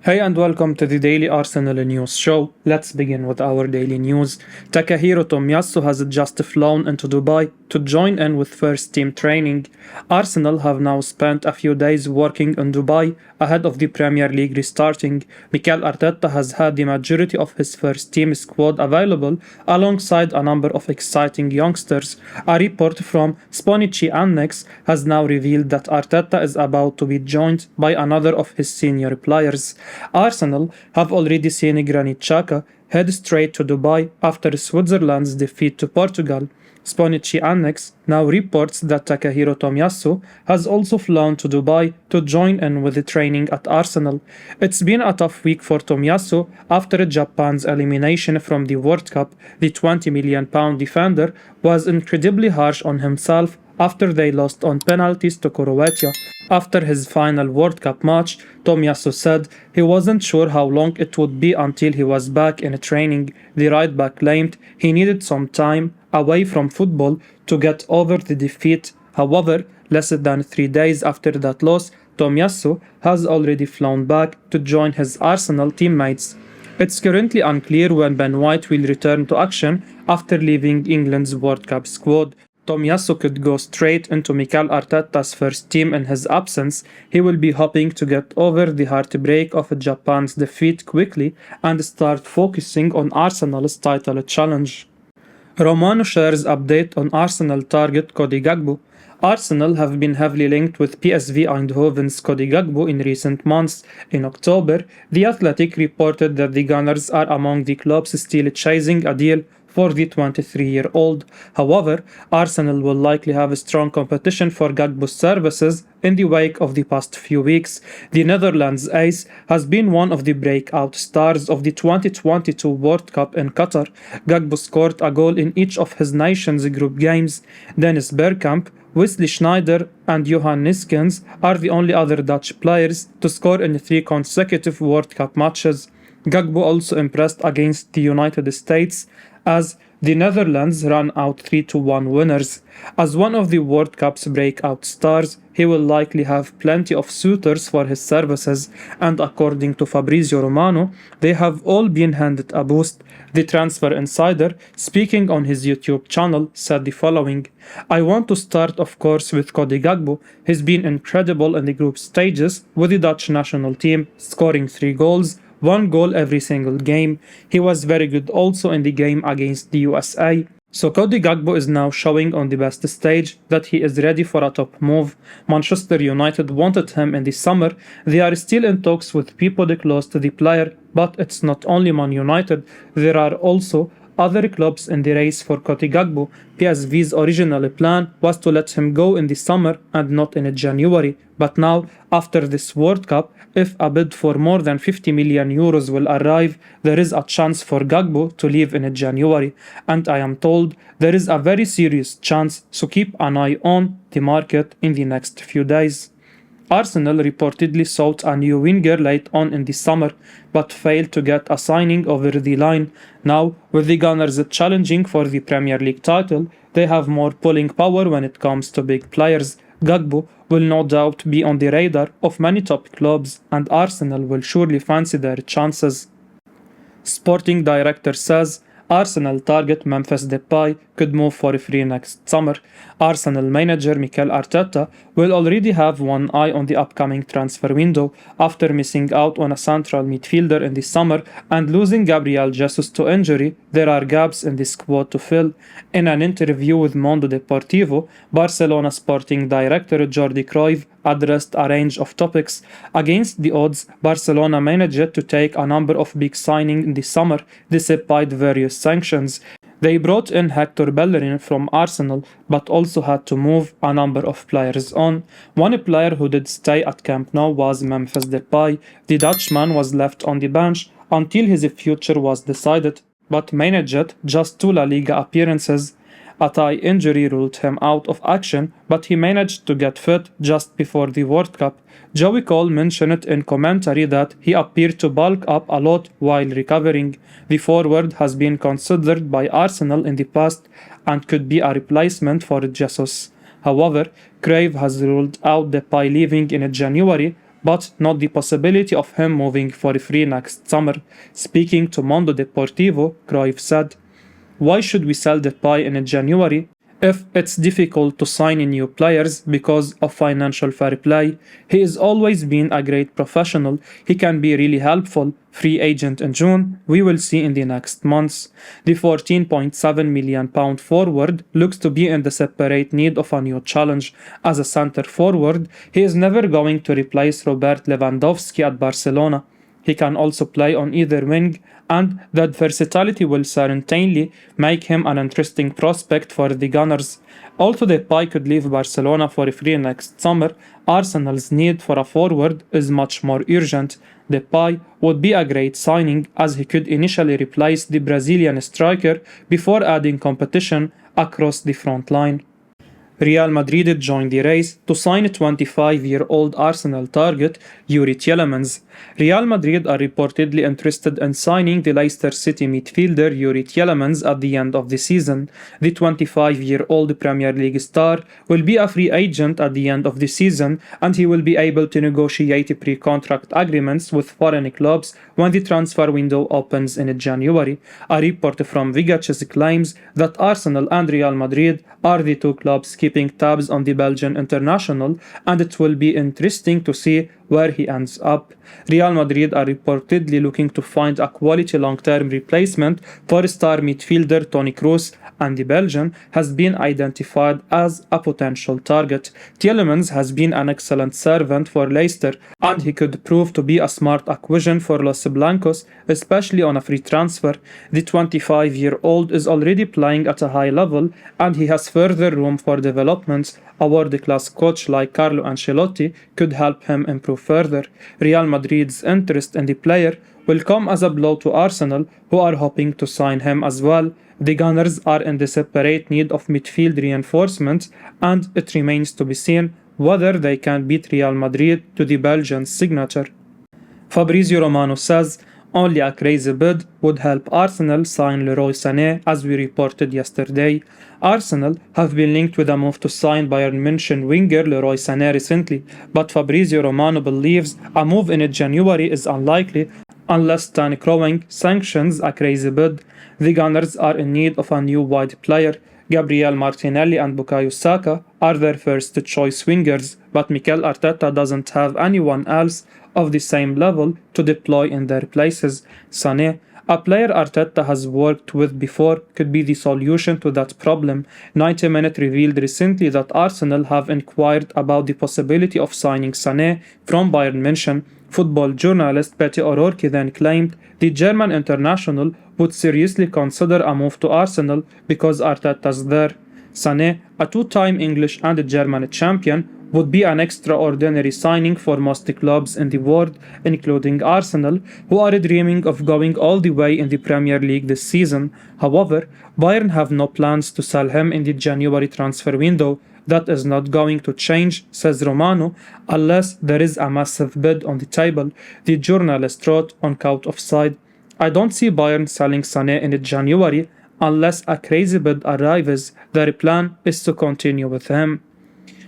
Hey and welcome to the Daily Arsenal News Show. Let's begin with our daily news. Takehiro Tomiyasu has just flown into Dubai to join in with first team training. Arsenal have now spent a few days working in Dubai ahead of the Premier League restarting. Mikel Arteta has had the majority of his first team squad available alongside a number of exciting youngsters. A report from Sponici Annex has now revealed that Arteta is about to be joined by another of his senior players. Arsenal have already seen Granit Xhaka head straight to Dubai after Switzerland's defeat to Portugal. Sponici Annex now reports that Takehiro Tomiyasu has also flown to Dubai to join in with the training at Arsenal. It's been a tough week for Tomiyasu after Japan's elimination from the World Cup. The £20 million defender was incredibly harsh on himself after they lost on penalties to Croatia. After his final World Cup match, Tomiyasu said he wasn't sure how long it would be until he was back in training. The right back claimed he needed some time away from football to get over the defeat. However, less than 3 days after that loss, Tomiyasu has already flown back to join his Arsenal teammates. It's currently unclear when Ben White will return to action after leaving England's World Cup squad. Tomiyasu could go straight into Mikel Arteta's first team in his absence. He will be hoping to get over the heartbreak of Japan's defeat quickly and start focusing on Arsenal's title challenge. Romano shares update on Arsenal target Cody Gakpo. Arsenal have been heavily linked with PSV Eindhoven's Cody Gakpo in recent months. In October, The Athletic reported that the Gunners are among the clubs still chasing a deal for the 23-year-old. However, Arsenal will likely have a strong competition for Gakpo's services in the wake of the past few weeks. The Netherlands ace has been one of the breakout stars of the 2022 World Cup in Qatar. Gakpo scored a goal in each of his nation's group games. Dennis Bergkamp, Wesley Sneijder and Johan Niskens are the only other Dutch players to score in 3 consecutive World Cup matches. Gakpo also impressed against the United States as the Netherlands ran out 3-1 winners. As one of the World Cup's breakout stars, he will likely have plenty of suitors for his services, and according to Fabrizio Romano, they have all been handed a boost. The Transfer Insider, speaking on his YouTube channel, said the following: "I want to start, of course, with Cody Gakpo. He's been incredible in the group stages with the Dutch national team, scoring 3 goals, 1 goal every single game. He was very good also in the game against the USA. So Cody Gakpo is now showing on the best stage that he is ready for a top move. Manchester United wanted him in the summer. They are still in talks with people close to the player, but it's not only Man United. There are also other clubs in the race for Cody Gakpo. PSV's original plan was to let him go in the summer and not in January. But now, after this World Cup, if a bid for more than 50 million euros will arrive, there is a chance for Gakpo to leave in January. And I am told there is a very serious chance, so keep an eye on the market in the next few days." Arsenal reportedly sought a new winger late on in the summer, but failed to get a signing over the line. Now, with the Gunners challenging for the Premier League title, they have more pulling power when it comes to big players. Gakpo will no doubt be on the radar of many top clubs, and Arsenal will surely fancy their chances. Sporting director says Arsenal target Memphis Depay could move for free next summer. Arsenal manager Mikel Arteta will already have one eye on the upcoming transfer window after missing out on a central midfielder in the summer and losing Gabriel Jesus to injury. There are gaps in the squad to fill. In an interview with Mundo Deportivo, Barcelona sporting director Jordi Cruyff addressed a range of topics. Against the odds, Barcelona managed to take a number of big signings in the summer despite various sanctions. They brought in Hector Bellerin from Arsenal, but also had to move a number of players on. One player who did stay at Camp Nou was Memphis Depay. The Dutchman was left on the bench until his future was decided, but managed just 2 La Liga appearances. A thigh injury ruled him out of action, but he managed to get fit just before the World Cup. Joey Cole mentioned in commentary that he appeared to bulk up a lot while recovering. The forward has been considered by Arsenal in the past and could be a replacement for Jesus. However, Cruyff has ruled out Depay leaving in January but not the possibility of him moving for free next summer. Speaking to Mondo Deportivo, Cruyff said, "Why should we sell Depay in January if it's difficult to sign new players because of financial fair play? He has always been a great professional. He can be really helpful. Free agent in June, we will see in the next months." The £14.7 million forward looks to be in desperate need of a new challenge. As a centre forward, he is never going to replace Robert Lewandowski at Barcelona. He can also play on either wing, and that versatility will certainly make him an interesting prospect for the Gunners. Although Depay could leave Barcelona for free next summer, Arsenal's need for a forward is much more urgent. Depay would be a great signing, as he could initially replace the Brazilian striker before adding competition across the front line. Real Madrid joined the race to sign 25-year-old Arsenal target Youri Tielemans. Real Madrid are reportedly interested in signing the Leicester City midfielder Youri Tielemans at the end of the season. The 25-year-old Premier League star will be a free agent at the end of the season, and he will be able to negotiate pre-contract agreements with foreign clubs when the transfer window opens in January. A report from Vigaches claims that Arsenal and Real Madrid are the two clubs keeping tabs on the Belgian international, and it will be interesting to see where he ends up. Real Madrid are reportedly looking to find a quality long-term replacement for star midfielder Toni Kroos, and the Belgian has been identified as a potential target. Tielemans has been an excellent servant for Leicester, and he could prove to be a smart acquisition for Los Blancos, especially on a free transfer. The 25-year-old is already playing at a high level, and he has further room for development. A world-class coach like Carlo Ancelotti could help him improve further. Real Madrid's interest in the player will come as a blow to Arsenal, who are hoping to sign him as well. The Gunners are in desperate need of midfield reinforcement, and it remains to be seen whether they can beat Real Madrid to the Belgian signature. Fabrizio Romano says only a crazy bid would help Arsenal sign Leroy Sane, as we reported yesterday. Arsenal have been linked with a move to sign Bayern Munich winger Leroy Sane recently, but Fabrizio Romano believes a move in January is unlikely unless Stan Kroenke sanctions a crazy bid. The Gunners are in need of a new wide player. Gabriel Martinelli and Bukayo Saka are their first choice wingers, but Mikel Arteta doesn't have anyone else of the same level to deploy in their places. Sané, a player Arteta has worked with before, could be the solution to that problem. 90 Minutes revealed recently that Arsenal have inquired about the possibility of signing Sané from Bayern Munich. Football journalist Petty O'Rourke then claimed the German international would seriously consider a move to Arsenal because Arteta's there. Sané, a two-time English and German champion, would be an extraordinary signing for most clubs in the world, including Arsenal, who are dreaming of going all the way in the Premier League this season. However, Bayern have no plans to sell him in the January transfer window. That is not going to change, says Romano, unless there is a massive bid on the table. The journalist wrote on Couch Offside, "I don't see Bayern selling Sané in January unless a crazy bid arrives. Their plan is to continue with him."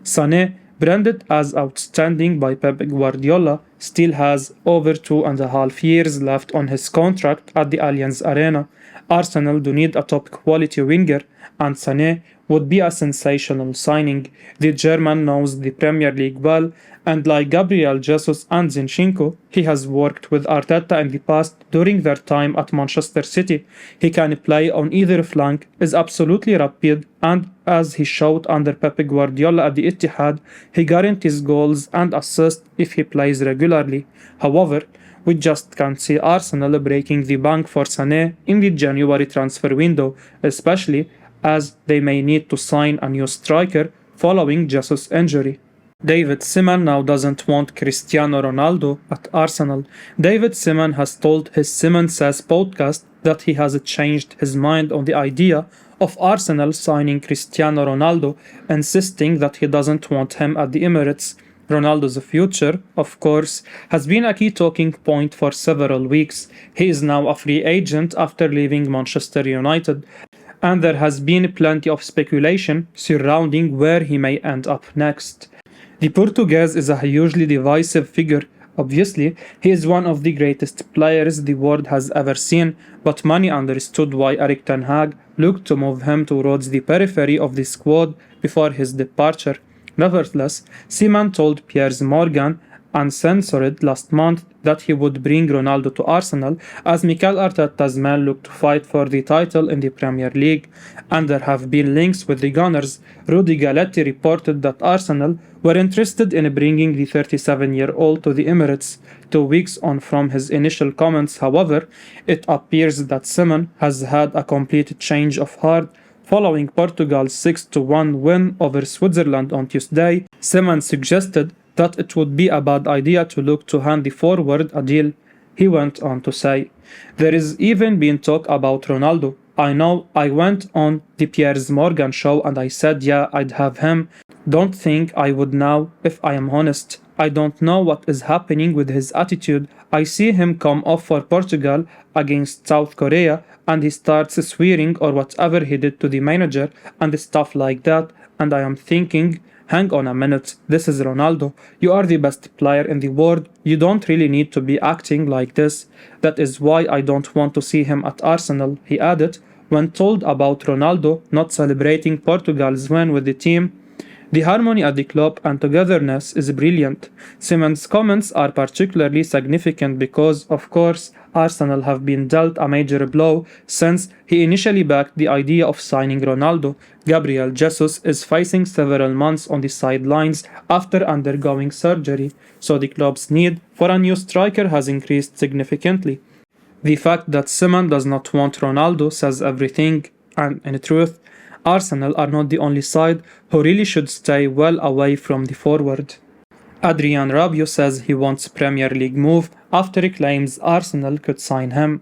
Sané, branded as outstanding by Pep Guardiola, still has over 2.5 years left on his contract at the Allianz Arena. Arsenal do need a top-quality winger, and Sané would be a sensational signing. The German knows the Premier League well, and like Gabriel Jesus and Zinchenko, he has worked with Arteta in the past during their time at Manchester City. He can play on either flank, is absolutely rapid, and as he showed under Pep Guardiola at the Etihad, he guarantees goals and assists if he plays regularly. However, we just can't see Arsenal breaking the bank for Sané in the January transfer window, especially as they may need to sign a new striker following Jesus' injury. David Seaman now doesn't want Cristiano Ronaldo at Arsenal. David Seaman has told his Seaman Says podcast that he has changed his mind on the idea of Arsenal signing Cristiano Ronaldo, insisting that he doesn't want him at the Emirates. Ronaldo's future, of course, has been a key talking point for several weeks. He is now a free agent after leaving Manchester United, and there has been plenty of speculation surrounding where he may end up next. The Portuguese is a hugely divisive figure. Obviously, he is one of the greatest players the world has ever seen, but many understood why Erik ten Hag looked to move him towards the periphery of the squad before his departure. Nevertheless, Seaman told Piers Morgan uncensored last month that he would bring Ronaldo to Arsenal as Mikel Arteta's men look to fight for the title in the Premier League, and there have been links with the Gunners. Rudy Galletti reported that Arsenal were interested in bringing the 37-year-old to the Emirates. 2 weeks on from his initial comments, however, it appears that Seaman has had a complete change of heart. Following Portugal's 6-1 win over Switzerland on Tuesday, Seaman suggested that it would be a bad idea to look to hand the forward a deal. He went on to say, "There is even been talk about Ronaldo. I know I went on the Piers Morgan show and I said yeah, I'd have him. Don't think I would now, if I am honest. I don't know what is happening with his attitude. I see him come off for Portugal against South Korea and he starts swearing or whatever he did to the manager and stuff like that, and I am thinking, hang on a minute, this is Ronaldo. You are the best player in the world. You don't really need to be acting like this. That is why I don't want to see him at Arsenal," he added. When told about Ronaldo not celebrating Portugal's win with the team, "The harmony at the club and togetherness is brilliant." Seaman's comments are particularly significant because, of course, Arsenal have been dealt a major blow since he initially backed the idea of signing Ronaldo. Gabriel Jesus is facing several months on the sidelines after undergoing surgery, so the club's need for a new striker has increased significantly. The fact that Seaman does not want Ronaldo says everything, and in truth, Arsenal are not the only side who really should stay well away from the forward. Adrien Rabiot says he wants Premier League move after he claims Arsenal could sign him.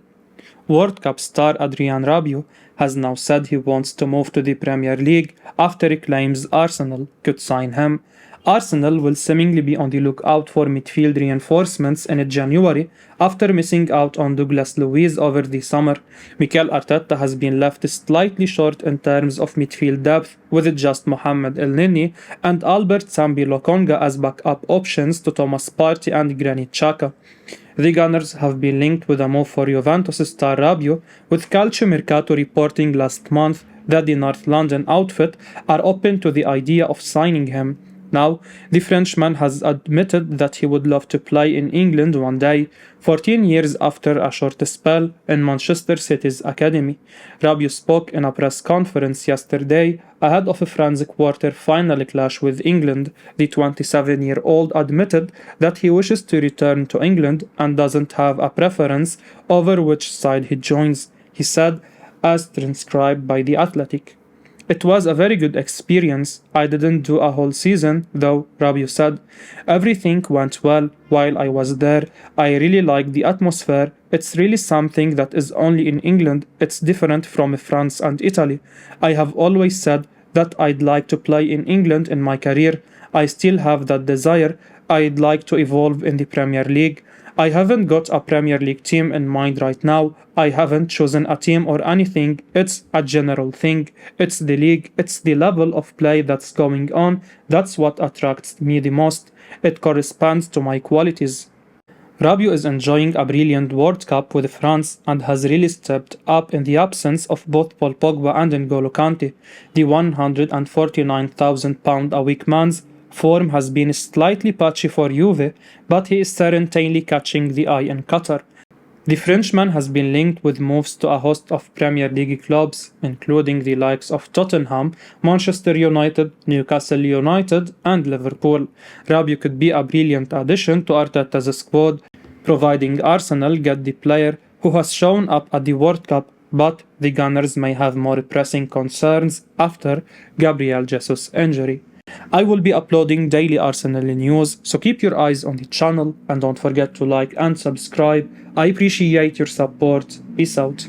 World Cup star Adrien Rabiot has now said he wants to move to the Premier League after he claims Arsenal could sign him. Arsenal will seemingly be on the lookout for midfield reinforcements in January after missing out on Douglas Luiz over the summer. Mikel Arteta has been left slightly short in terms of midfield depth with just Mohamed Elneny and Albert Sambi Lokonga as backup options to Thomas Partey and Granit Xhaka. The Gunners have been linked with a move for Juventus star Rabiot, with Calcio Mercato reporting last month that the North London outfit are open to the idea of signing him. Now, the Frenchman has admitted that he would love to play in England one day, 14 years after a short spell in Manchester City's academy. Rabiot spoke in a press conference yesterday ahead of France's quarter-final clash with England. The 27-year-old admitted that he wishes to return to England and doesn't have a preference over which side he joins, he said, as transcribed by The Athletic. "It was a very good experience. I didn't do a whole season, though," Rabiot said. "Everything went well while I was there. I really liked the atmosphere. It's really something that is only in England. It's different from France and Italy. I have always said that I'd like to play in England in my career. I still have that desire. I'd like to evolve in the Premier League. I haven't got a Premier League team in mind right now. I haven't chosen a team or anything. It's a general thing. It's the league. It's the level of play that's going on. That's what attracts me the most. It corresponds to my qualities." Rabiot is enjoying a brilliant World Cup with France and has really stepped up in the absence of both Paul Pogba and N'Golo Kante. The £149,000 a week man's form has been slightly patchy for Juve, but he is certainly catching the eye in Qatar. The Frenchman has been linked with moves to a host of Premier League clubs, including the likes of Tottenham, Manchester United, Newcastle United, and Liverpool. Rabiot could be a brilliant addition to Arteta's squad, providing Arsenal get the player who has shown up at the World Cup, but the Gunners may have more pressing concerns after Gabriel Jesus' injury. I will be uploading daily Arsenal news, so keep your eyes on the channel and don't forget to like and subscribe. I appreciate your support. Peace out.